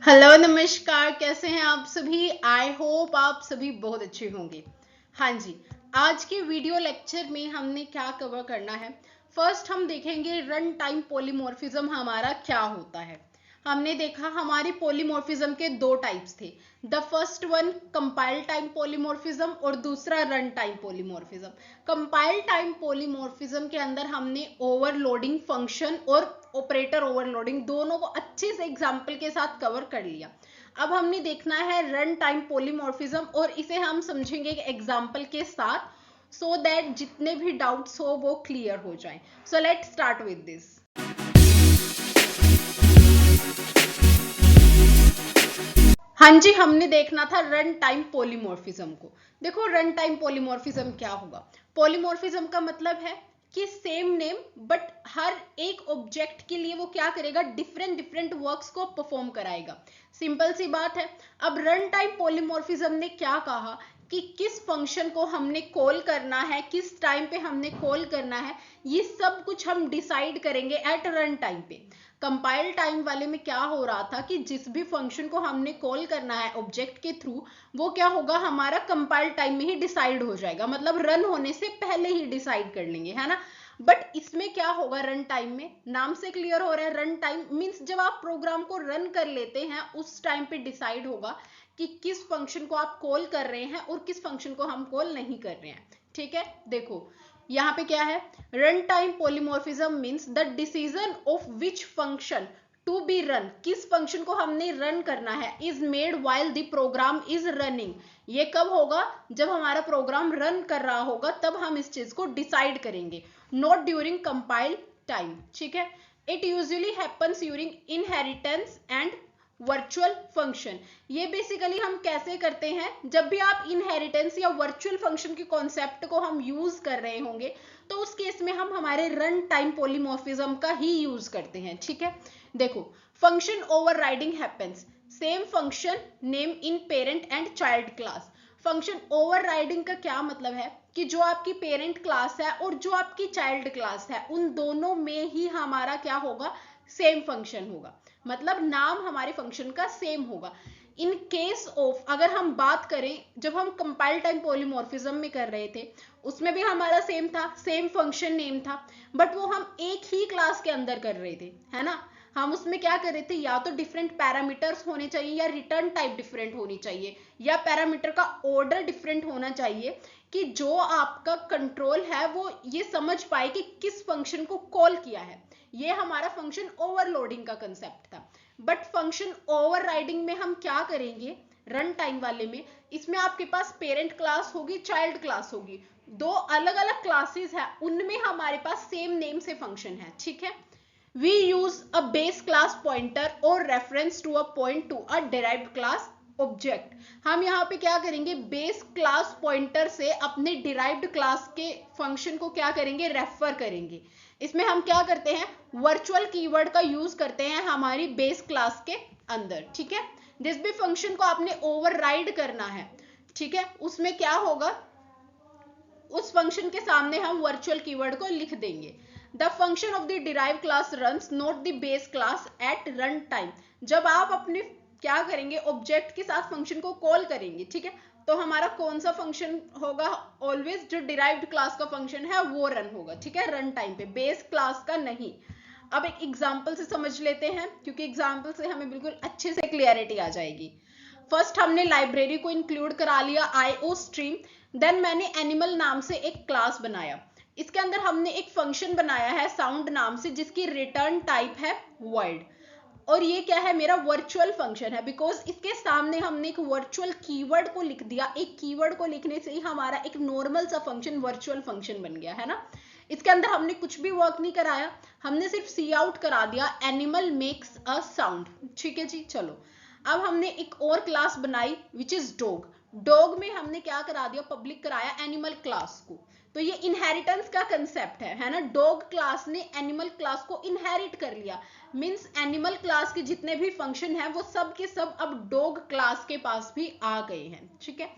Hello नमस्कार, कैसे हैं आप सभी। आई होप आप सभी बहुत अच्छे होंगे। हाँ जी, आज के वीडियो लेक्चर में हमने क्या कवर करना है। फर्स्ट हम देखेंगे रन टाइम पॉलीमॉर्फिज्म हमारा क्या होता है। हमने देखा हमारी पॉलीमॉर्फिज्म के दो टाइप्स थे। The first one compile time polymorphism और दूसरा run time polymorphism. Compile time polymorphism के अंदर हमने ओवरलोडिंग फंक्शन और ऑपरेटर ओवरलोडिंग दोनों को अच्छे से एग्जाम्पल के साथ कवर कर लिया। अब हमने देखना है रन टाइम पॉलीमॉर्फिज्म और इसे हम समझेंगे एग्जाम्पल के साथ, सो दैट जितने भी डाउट्स हो वो क्लियर हो जाएं। So let's start with this. हाँ जी, हमने देखना था रन टाइम पॉलीमॉर्फिज्म को। देखो रन टाइम पॉलीमॉर्फिज्म क्या होगा। पॉलीमॉर्फिज्म का मतलब है कि सेम नेम बट हर एक ऑब्जेक्ट के लिए वो क्या करेगा, डिफरेंट डिफरेंट वर्क्स को परफॉर्म कराएगा। सिंपल सी बात है। अब रन टाइम पॉलीमॉर्फिज्म ने क्या कहा कि किस फंक्शन को हमने कॉल करना है, किस टाइम पे हमने कॉल करना है, ये सब कुछ हम डिसाइड करेंगे एट रन टाइम पे। कंपाइल टाइम वाले में क्या हो रहा था कि जिस भी फंक्शन को हमने कॉल करना है ऑब्जेक्ट के थ्रू, वो क्या होगा, हमारा कंपाइल टाइम में ही डिसाइड हो जाएगा, मतलब रन होने से पहले ही डिसाइड कर लेंगे, है ना। बट इसमें क्या होगा, रन टाइम में नाम से क्लियर हो रहा है, रन टाइम मीन्स जब आप प्रोग्राम को रन कर लेते हैं उस टाइम पे डिसाइड होगा कि किस फंक्शन को आप कॉल कर रहे हैं और किस फंक्शन को हम कॉल नहीं कर रहे हैं। ठीक है, देखो यहाँ पे क्या है, run time polymorphism means the decision of which function to be run, किस फंक्शन को हमने रन करना है, is made while the program is running. ये कब होगा, जब हमारा प्रोग्राम रन कर रहा होगा तब हम इस चीज को डिसाइड करेंगे, नॉट ड्यूरिंग कंपाइल टाइम। ठीक है, it usually happens during inheritance and virtual function. ये बेसिकली हम कैसे करते हैं, जब भी आप इनहेरिटेंस या वर्चुअल फंक्शन के कॉन्सेप्ट को हम यूज कर रहे होंगे तो उस केस में हम हमारे रन टाइम पॉलीमॉर्फिज्म का ही यूज करते हैं। ठीक है, देखो function overriding happens, same function name in parent and child class. Function overriding का क्या मतलब है कि जो आपकी पेरेंट क्लास है और जो आपकी चाइल्ड क्लास है उन दोनों में ही हमारा क्या होगा, सेम फंक्शन होगा, मतलब नाम हमारे फंक्शन का सेम होगा। इन केस ऑफ अगर हम बात करें, जब हम कंपाइल टाइम पॉलीमॉर्फिज्म में कर रहे थे उसमें भी हमारा सेम था, सेम फंक्शन नेम था, बट वो हम एक ही क्लास के अंदर कर रहे थे, है ना। हम उसमें क्या कर रहे थे, या तो डिफरेंट पैरामीटर्स होने चाहिए या रिटर्न टाइप डिफरेंट होनी चाहिए या पैरामीटर का ऑर्डर डिफरेंट होना चाहिए कि जो आपका कंट्रोल है वो ये समझ पाए कि किस फंक्शन को कॉल किया है। ये हमारा फंक्शन ओवरलोडिंग का कंसेप्ट था। बट फंक्शन ओवरराइडिंग में हम क्या करेंगे, रन टाइम वाले में, इसमें आपके पास पेरेंट क्लास होगी, चाइल्ड क्लास होगी, दो अलग अलग क्लासेस है, उनमें हमारे पास सेम नेम से फंक्शन है। ठीक है, we use a base class pointer or reference to a point to a derived class object. हम यहाँ पे क्या करेंगे, बेस क्लास पॉइंटर से अपने डिराइव्ड क्लास के फंक्शन को क्या करेंगे, रेफर करेंगे। इसमें हम क्या करते हैं, वर्चुअल कीवर्ड का यूज करते हैं हमारी बेस क्लास के अंदर। ठीक है, जिस भी फंक्शन को आपने ओवरराइड करना है, ठीक है, उसमें क्या होगा, उस फंक्शन के सामने हम वर्चुअल कीवर्ड को लिख देंगे। The function of the derive class runs not the base class at run time. जब आप अपने क्या करेंगे, ऑब्जेक्ट के साथ फंक्शन को कॉल करेंगे, ठीक है, तो हमारा कौन सा फंक्शन होगा, ऑलवेज जो डिराइव्ड क्लास का फंक्शन है वो रन होगा। ठीक है, रन टाइम पे, बेस क्लास का नहीं। अब एक एग्जाम्पल से समझ लेते हैं, क्योंकि एग्जाम्पल से हमें बिल्कुल अच्छे से क्लियरिटी आ जाएगी। फर्स्ट हमने लाइब्रेरी को इंक्लूड करा लिया, आईओ स्ट्रीम। देन मैंने एनिमल नाम से एक क्लास बनाया, इसके अंदर हमने एक फंक्शन बनाया है साउंड नाम से जिसकी रिटर्न टाइप है वर्ड। और ये क्या है, मेरा वर्चुअल फंक्शन है, बिकॉज इसके सामने हमने एक वर्चुअल कीवर्ड को लिख दिया। एक कीवर्ड को लिखने से ही हमारा एक नॉर्मल सा फंक्शन वर्चुअल फंक्शन बन गया, है ना। इसके अंदर हमने कुछ भी वर्क नहीं कराया, हमने सिर्फ सी आउट करा दिया, एनिमल मेक्स अ साउंड। ठीक है जी, चलो अब हमने एक और क्लास बनाई विच इज डॉग। डॉग में हमने क्या करा दिया, पब्लिक कराया एनिमल क्लास को। तो ये इनहेरिटेंस का कंसेप्ट है ना। डॉग क्लास ने एनिमल क्लास को इनहेरिट कर लिया, मींस एनिमल क्लास के जितने भी फंक्शन हैं वो सब के सब अब डॉग क्लास के पास भी आ गए हैं। ठीक है,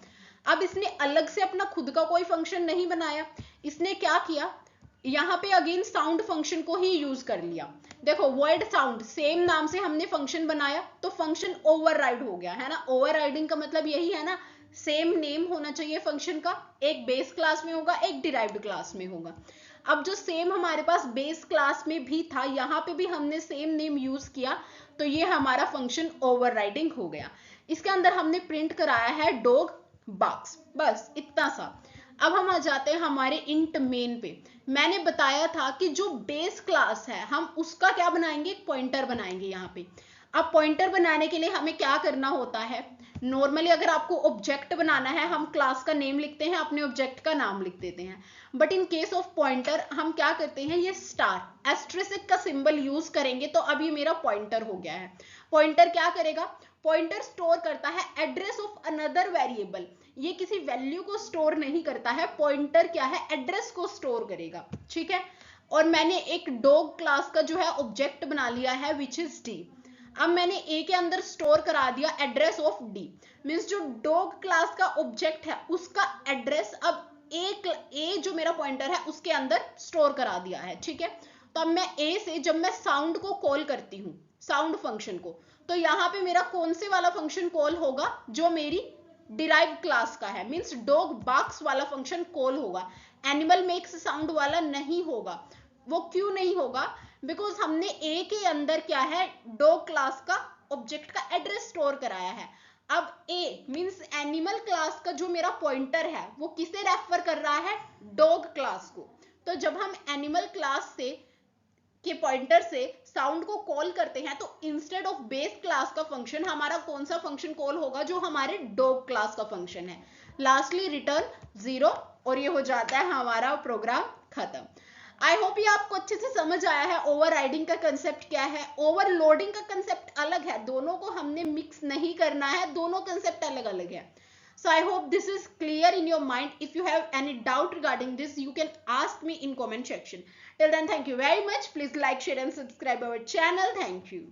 अब इसने अलग से अपना खुद का कोई फंक्शन नहीं बनाया, इसने क्या किया, यहाँ पे अगेन साउंड फंक्शन को ही यूज कर लिया। देखो वर्ड साउंड सेम नाम से हमने फंक्शन बनाया तो फंक्शन ओवरराइड हो गया है ना। ओवरराइडिंग का मतलब यही है ना, सेम नेम होना चाहिए फंक्शन का, एक बेस क्लास में होगा एक डिराइव्ड क्लास में होगा। अब जो सेम हमारे पास बेस क्लास में भी था यहाँ पे भी हमने सेम नेम यूज किया तो ये हमारा फंक्शन ओवरराइडिंग हो गया। इसके अंदर हमने प्रिंट कराया है डॉग बार्क्स, बस इतना सा। अब हम आ जाते हैं हमारे इंट मेन पे। मैंने बताया था कि जो बेस क्लास है हम उसका क्या बनाएंगे, पॉइंटर बनाएंगे यहाँ पे। अब पॉइंटर बनाने के लिए हमें क्या करना होता है, नॉर्मली अगर आपको ऑब्जेक्ट बनाना है हम क्लास का नेम लिखते हैं, अपने ऑब्जेक्ट का नाम लिख देते हैं। But in case of pointer हम क्या करते हैं, ये स्टार एस्ट्रिस्क का सिंबल यूज करेंगे। तो अब ये मेरा पॉइंटर हो गया है। पॉइंटर क्या करेगा, पॉइंटर स्टोर करता है एड्रेस ऑफ अनदर वेरिएबल। ये किसी वैल्यू को स्टोर नहीं करता है, पॉइंटर क्या है, एड्रेस को स्टोर करेगा, ठीक है। और मैंने एक डॉग क्लास का जो है ऑब्जेक्ट बना लिया है विच इज डी। अब मैंने ए के अंदर स्टोर करा दिया एड्रेस ऑफ डी, मींस जो डॉग क्लास का ऑब्जेक्ट है उसका एड्रेस अब ए जो मेरा पॉइंटर है उसके अंदर स्टोर करा दिया है, ठीक है। तो अब मैं ए से जब मैं साउंड को कॉल करती हूँ, साउंड फंक्शन को, तो यहाँ पे मेरा कौन से वाला फंक्शन कॉल होगा, जो मेरी डिराइव क्लास का है, मींस डॉग बार्क्स वाला फंक्शन कॉल होगा। एनिमल मेक्स साउंड वाला नहीं होगा। वो क्यों नहीं होगा, बिकॉज हमने ए के अंदर क्या है, डॉग क्लास का ऑब्जेक्ट का एड्रेस स्टोर कराया है। अब ए मींस एनिमल क्लास का जो मेरा पॉइंटर है वो किसे रेफर कर रहा है, डॉग क्लास को। तो जब हम एनिमल क्लास से के पॉइंटर से साउंड को कॉल करते हैं तो इंस्टेड ऑफ बेस क्लास का फंक्शन हमारा कौन सा फंक्शन कॉल होगा, जो हमारे डॉग क्लास का फंक्शन है। लास्टली रिटर्न 0 और ये हो जाता है हमारा प्रोग्राम खत्म। आई होप ये आपको अच्छे से समझ आया है ओवरराइडिंग का कंसेप्ट क्या है। ओवरलोडिंग का कंसेप्ट अलग है, दोनों को हमने मिक्स नहीं करना है, दोनों कंसेप्ट अलग अलग है। So I hope this is clear in your mind. If you have any doubt regarding this, you can ask me in comment section. Till then, thank you very much. Please like, share and subscribe our channel. Thank you.